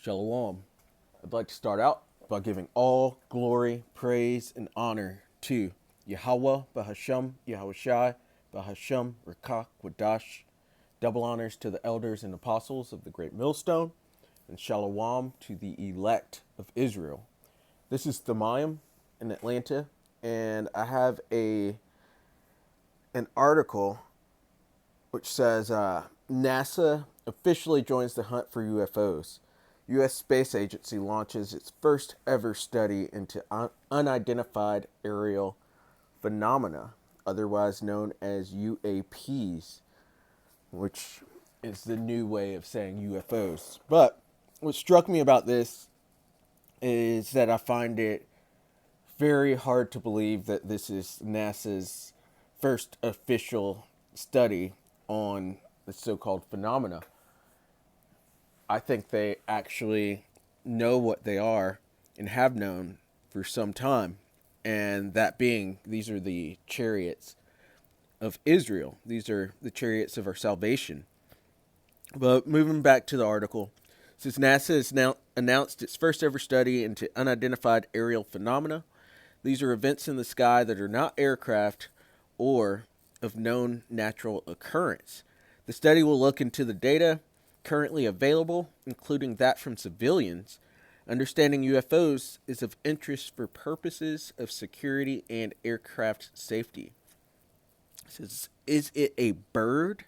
Shalom. I'd like to start out by giving all glory, praise, and honor to Yahweh, Bahasham, Yahushai, Bahasham, Rakak, Wadash. Double honors to the elders and apostles of the Great Millstone, and Shalom to the elect of Israel. This is Thamayim in Atlanta, and I have an article which says NASA officially joins the hunt for UFOs. U.S. Space Agency launches its first ever study into unidentified aerial phenomena, otherwise known as UAPs, which is the new way of saying UFOs. But what struck me about this is that I find it very hard to believe that this is NASA's first official study on the so-called phenomena. I think they actually know what they are and have known for some time. And that being, these are the chariots of Israel. These are the chariots of our salvation. But moving back to the article, since NASA has now announced its first ever study into unidentified aerial phenomena, these are events in the sky that are not aircraft or of known natural occurrence. The study will look into the data currently available, including that from civilians. Understanding UFOs is of interest for purposes of security and aircraft safety. It says, is it a bird?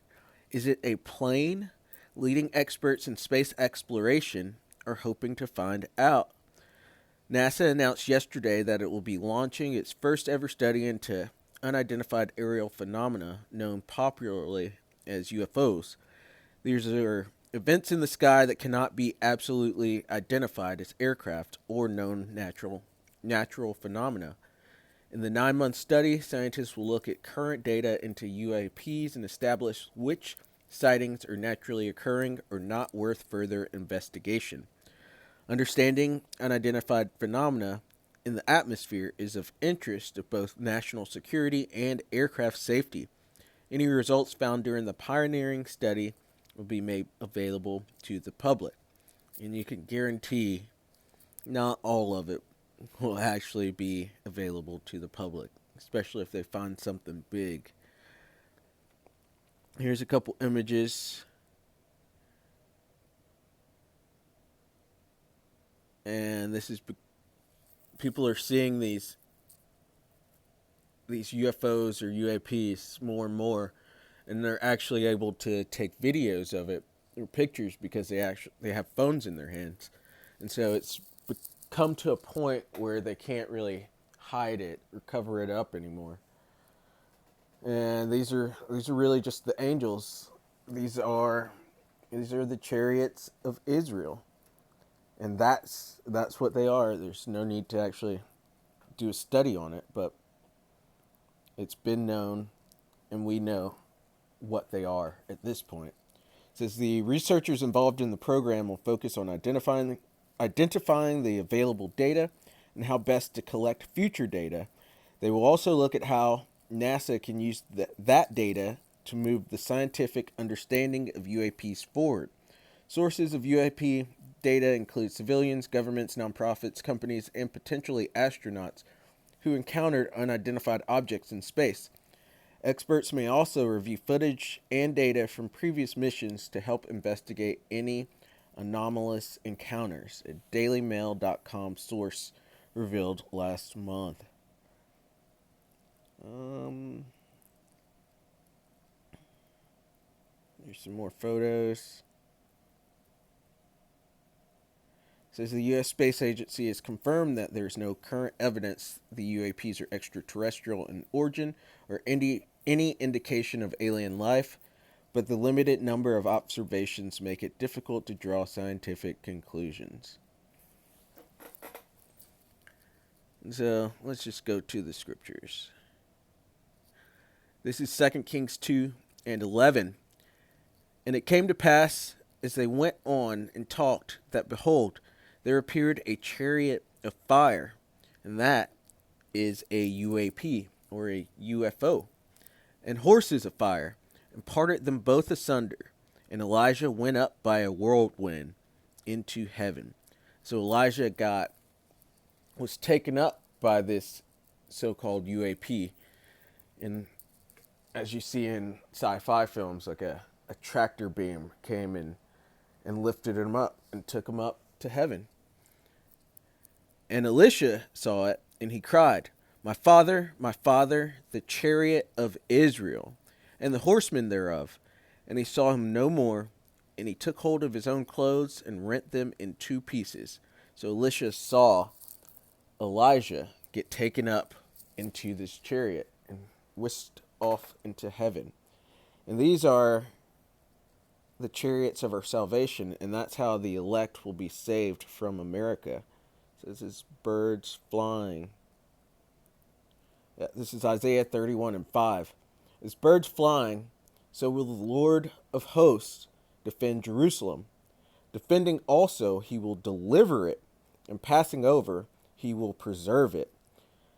Is it a plane? Leading experts in space exploration are hoping to find out. NASA announced yesterday that it will be launching its first ever study into unidentified aerial phenomena known popularly as UFOs. These are events in the sky that cannot be absolutely identified as aircraft or known natural phenomena. In the 9-month study, scientists will look at current data into UAPs and establish which sightings are naturally occurring or not worth further investigation. Understanding unidentified phenomena in the atmosphere is of interest of both national security and aircraft safety. Any results found during the pioneering study will be made available to the public. And you can guarantee not all of it will actually be available to the public, especially if they find something big. Here's a couple images. And this is people are seeing these UFOs or UAPs more and more, and they're actually able to take videos of it or pictures because they have phones in their hands, and so it's come to a point where they can't really hide it or cover it up anymore. And these are really just the angels. These are the chariots of Israel. And that's what they are. There's no need to actually do a study on it, but it's been known, and we know what they are at this point. It says the researchers involved in the program will focus on identifying the available data and how best to collect future data. They will also look at how NASA can use that data to move the scientific understanding of UAPs forward. Sources of UAP data include civilians, governments, nonprofits, companies, and potentially astronauts who encountered unidentified objects in space. Experts may also review footage and data from previous missions to help investigate any anomalous encounters, a dailymail.com source revealed last month. There's some more photos. It says the U.S. Space Agency has confirmed that there is no current evidence the UAPs are extraterrestrial in origin or any indication of alien life, but the limited number of observations make it difficult to draw scientific conclusions. So let's just go to the scriptures. This is 2 Kings 2:11. And it came to pass, as they went on and talked, that behold, there appeared a chariot of fire, and that is a UAP, or a UFO, and horses of fire, and parted them both asunder. And Elijah went up by a whirlwind into heaven. So Elijah was taken up by this so-called UAP. And as you see in sci-fi films, like a tractor beam came and lifted him up and took him up to heaven. And Elisha saw it, and he cried, my father, the chariot of Israel, and the horsemen thereof. And he saw him no more, and he took hold of his own clothes and rent them in two pieces. So Elisha saw Elijah get taken up into this chariot and whisked off into heaven. And these are the chariots of our salvation, and that's how the elect will be saved from America. So this is birds flying. Yeah, this is Isaiah 31:5. As birds flying, so will the Lord of hosts defend Jerusalem. Defending also, he will deliver it, and passing over, he will preserve it.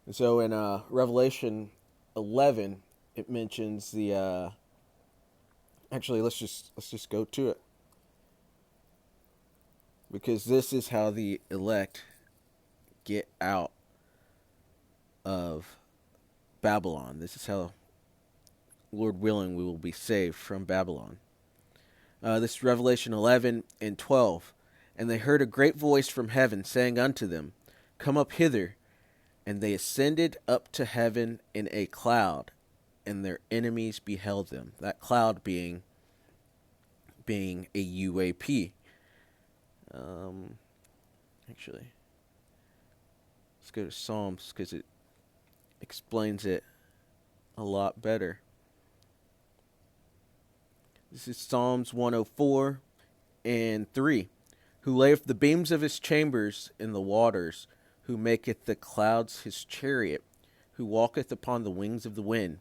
And so in Revelation 11, it mentions the. Actually, let's just go to it, because this is how the elect get out of Babylon. This is how, Lord willing, we will be saved from Babylon. This is Revelation 11:12. And they heard a great voice from heaven saying unto them, come up hither. And they ascended up to heaven in a cloud, and their enemies beheld them. That cloud being a UAP. Actually, let's go to Psalms, because it explains it a lot better. This is Psalms 104:3. Who layeth the beams of his chambers in the waters, who maketh the clouds his chariot, who walketh upon the wings of the wind.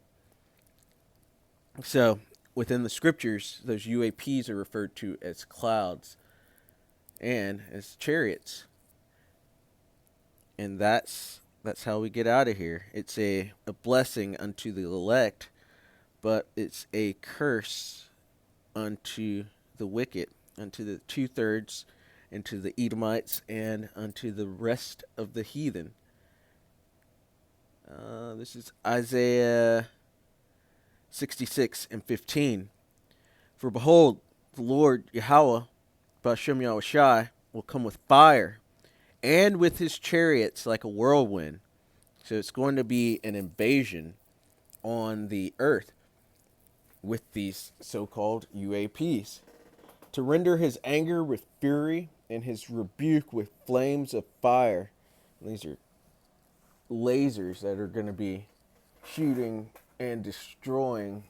So, within the scriptures, those UAPs are referred to as clouds and as chariots. And that's how we get out of here. It's a blessing unto the elect, but it's a curse unto the wicked, unto the 2/3, and to the Edomites, and unto the rest of the heathen. This is Isaiah 66:15. For behold, the Lord Yahweh, Ba'ashem Yahushai, will come with fire, and with his chariots like a whirlwind. So it's going to be an invasion on the earth with these so-called UAPs, to render his anger with fury and his rebuke with flames of fire. And these are lasers that are going to be shooting and destroying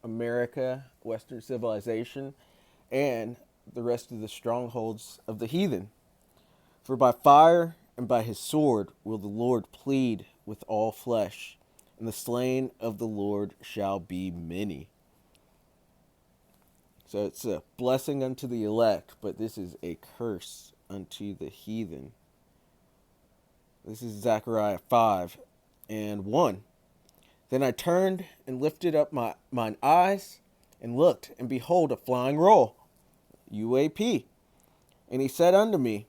America, Western civilization, and the rest of the strongholds of the heathen. For by fire and by his sword will the Lord plead with all flesh, and the slain of the Lord shall be many. So it's a blessing unto the elect, but this is a curse unto the heathen. This is Zechariah 5:1. Then I turned and lifted up mine eyes, and looked, and behold, a flying roll, UAP. And he said unto me,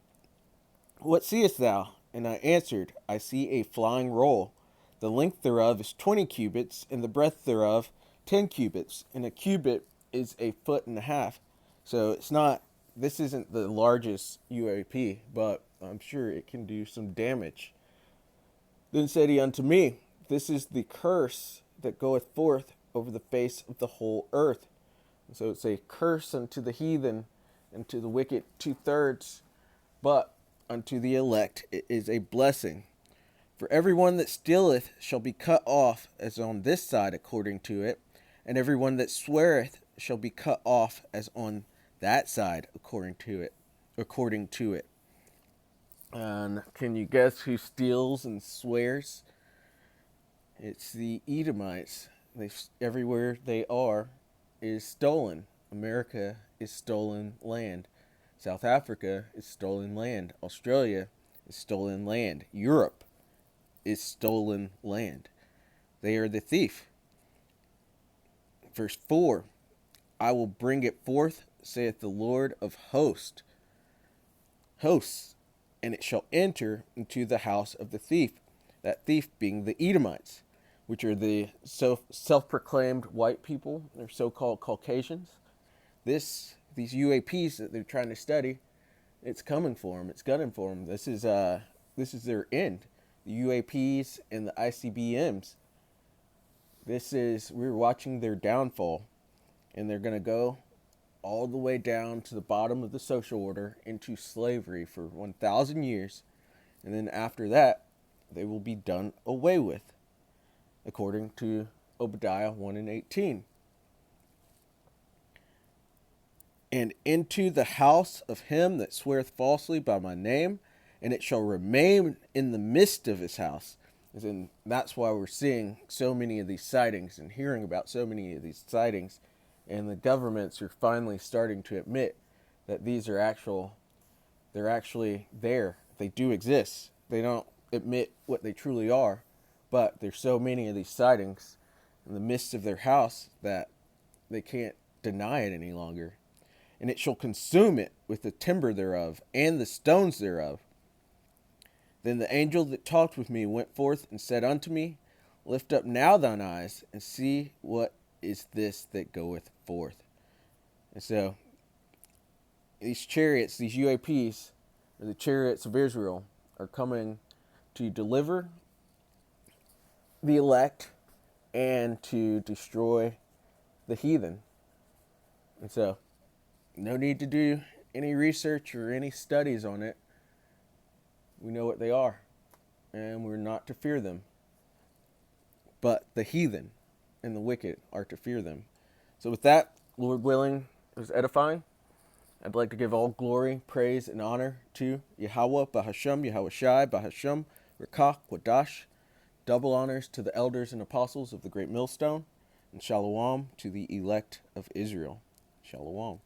what seest thou? And I answered, I see a flying roll. The length thereof is 20 cubits, and the breadth thereof 10 cubits, and a cubit is 1.5 feet. So this isn't the largest UAP, but I'm sure it can do some damage. Then said he unto me, this is the curse that goeth forth over the face of the whole earth. And so it's a curse unto the heathen and to the wicked 2/3, but unto the elect it is a blessing. For everyone that stealeth shall be cut off as on this side according to it, and everyone that sweareth shall be cut off as on that side according to it. And can you guess who steals and swears? It's the Edomites. Everywhere they are is stolen. America is stolen land. South Africa is stolen land. Australia is stolen land. Europe is stolen land. They are the thief. Verse 4, I will bring it forth, saith the Lord of hosts. hosts, and it shall enter into the house of the thief, that thief being the Edomites, which are the self-proclaimed white people, or so-called Caucasians. These UAPs that they're trying to study, it's coming for them. It's gunning for them. This is their end. The UAPs and the ICBMs. We're watching their downfall, and they're going to go all the way down to the bottom of the social order into slavery for 1,000 years. And then after that, they will be done away with, according to Obadiah 1 and 18. And into the house of him that sweareth falsely by my name, and it shall remain in the midst of his house. And that's why we're seeing so many of these sightings and hearing about so many of these sightings. And the governments are finally starting to admit that they're actually there. They do exist. They don't admit what they truly are, but there's so many of these sightings in the midst of their house that they can't deny it any longer. And it shall consume it with the timber thereof and the stones thereof. Then the angel that talked with me went forth and said unto me, Lift up now thine eyes, and see what is this that goeth forth. And so, these chariots, these UAPs, or the chariots of Israel, are coming to deliver the elect and to destroy the heathen. And so, no need to do any research or any studies on it. We know what they are, and we're not to fear them. But the heathen and the wicked are to fear them. So with that, Lord willing, it was edifying. I'd like to give all glory, praise, and honor to Yahweh, Bahashem, Yahweh Shai, Bahashem, Rakach, Wadash. Double honors to the elders and apostles of the great millstone, and shalom to the elect of Israel. Shalom.